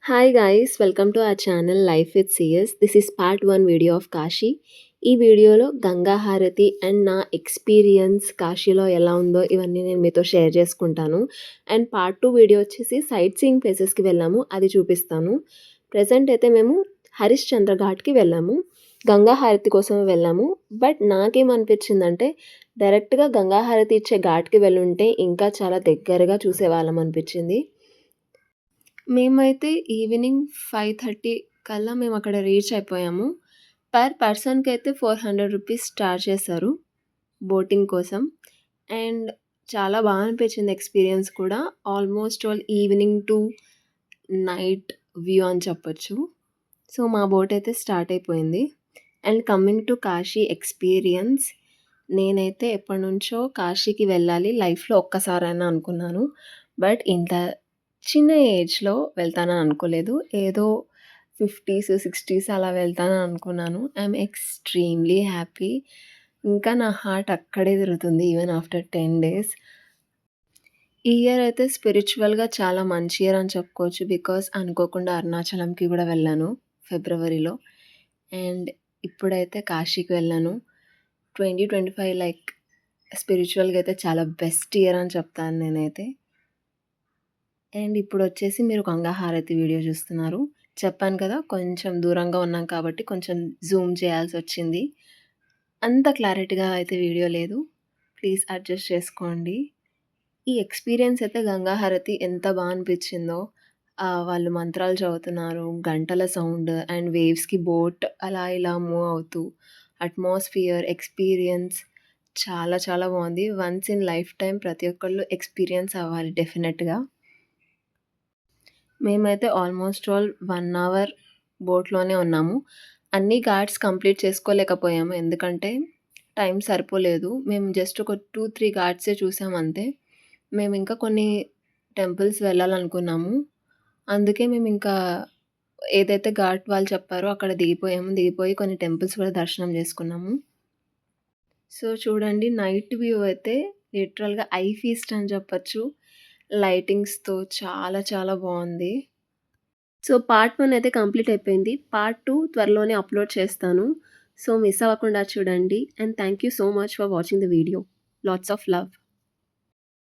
Hi guys, welcome to our channel Life with CS. This is part 1 video of Kashi. ఈ వీడియోలో గంగా హారతి and నా experience కాశీలో ఎలా ఉందో ఇవన్నీ నేను మీతో షేర్ చేసుకుంటాను. అండ్ పార్ట్ 2 వీడియో వచ్చేసి సైట్ సీయింగ్ ప్లేసెస్కి వెళ్ళాము, అది చూపిస్తాను. ప్రజెంట్ అయితే మేము హరిశ్చంద్ర ఘాట్కి వెళ్ళాము. గంగా హారతి కోసం వెళ్ళాము. బట్ నాకేమనిపించిందంటే డైరెక్ట్గా గంగా హారతి ఇచ్చే ఘాట్కి వెళ్ళుంటే ఇంకా చాలా దగ్గరగా చూసేవాళ్ళం అనిపించింది. మేమైతే ఈవినింగ్ 5:30 కల్లా మేమక్కడ రీచ్ అయిపోయాము. పర్ పర్సన్‌కైతే రూ. 400 చార్జ్ చేశారు బోటింగ్ కోసం. అండ్ చాలా అనిపించింది ఎక్స్‌పీరియన్స్ కూడా. Almost all evening to night view అని చెప్పొచ్చు. సో, మా బోట్ అయితే స్టార్ట్ అయిపోయింది. And coming to Kashi experience, నేనైతే ఎప్పటినుంచో కాశీకి వెళ్ళాలి లైఫ్‌లో ఒక్కసారైనా అనుకున్నాను. బట్ ఇంత చిన్న ఏజ్‌లో వెళ్తానని అనుకోలేదు. ఏదో 50స్, 60స్ అలా వెళ్తానని అనుకున్నాను. I'm extremely happy. ఇంకా నా హార్ట్ అక్కడే తిరుగుతుంది ఈవెన్ ఆఫ్టర్ 10 డేస్. ఈ ఇయర్ అయితే స్పిరిచువల్‌గా చాలా మంచి ఇయర్ అని చెప్పుకోవచ్చు. బికాజ్ అనుకోకుండా అరుణాచలంకి కూడా వెళ్ళాను ఫిబ్రవరిలో. అండ్ ఇప్పుడైతే కాశీకి వెళ్ళాను. 2025 లైక్ స్పిరిచువల్‌గా అయితే చాలా బెస్ట్ ఇయర్ అని చెప్తాను నేనైతే. అండ్ ఇప్పుడొచ్చేసి మీరు గంగా హారతి వీడియో చూస్తున్నారు. చెప్పాను కదా! కొంచెం దూరంగా ఉన్నాం కాబట్టి కొంచెం జూమ్ చేయాల్సొచ్చింది. అంత క్లారిటీగా అయితే వీడియో లేదు. ప్లీజ్ అడ్జస్ట్ చేసుకోండి. ఈ ఎక్స్‌పీరియన్స్ అయితే గంగా హారతి ఎంత అనిపిచ్చిందో. వాళ్ళు మంత్రాలు చదువుతున్నారు, గంటల సౌండ్ అండ్ వేవ్స్‌కి బోట్ అలా ఇలా మూవ్ అవుతూ, అట్మాస్ఫియర్, ఎక్స్‌పీరియన్స్ చాలా బావుంది. వన్స్ ఇన్ లైఫ్ టైమ్ ప్రతి ఒక్కళ్ళు ఎక్స్‌పీరియన్స్ అవ్వాలి డెఫినెట్‌గా. మేమైతే ఆల్మోస్ట్ ఆల్ 1 అవర్ బోట్‌లోనే ఉన్నాము. అన్ని ఘాట్స్ కంప్లీట్ చేసుకోలేకపోయాము. ఎందుకంటే టైం సరిపోలేదు. మేము జస్ట్ ఒక 2, 3 ఘాట్సే చూసామంతే. మేమింకా కొన్ని టెంపుల్స్ వెళ్ళాలనుకున్నాము. అందుకే మేమింకా ఏదైతే ఘాట్ వాళ్ళు చెప్పారో అక్కడ దిగిపోయాము. దిగిపోయి కొన్ని టెంపుల్స్ కూడా దర్శనం చేసుకున్నాము. సో, చూడండి నైట్ వ్యూ అయితే లిటరల్‌గా ఐ ఫీస్ట్ అని చెప్పొచ్చు. లైటింగ్స్‌తో చాలా బావుంది. సో, పార్ట్ 1 అయితే కంప్లీట్ అయిపోయింది. పార్ట్ 2 త్వరలోనే అప్‌లోడ్ చేస్తాను. సో, మిస్ అవ్వకుండా చూడండి. And thank you so much for watching the video. Lots of love.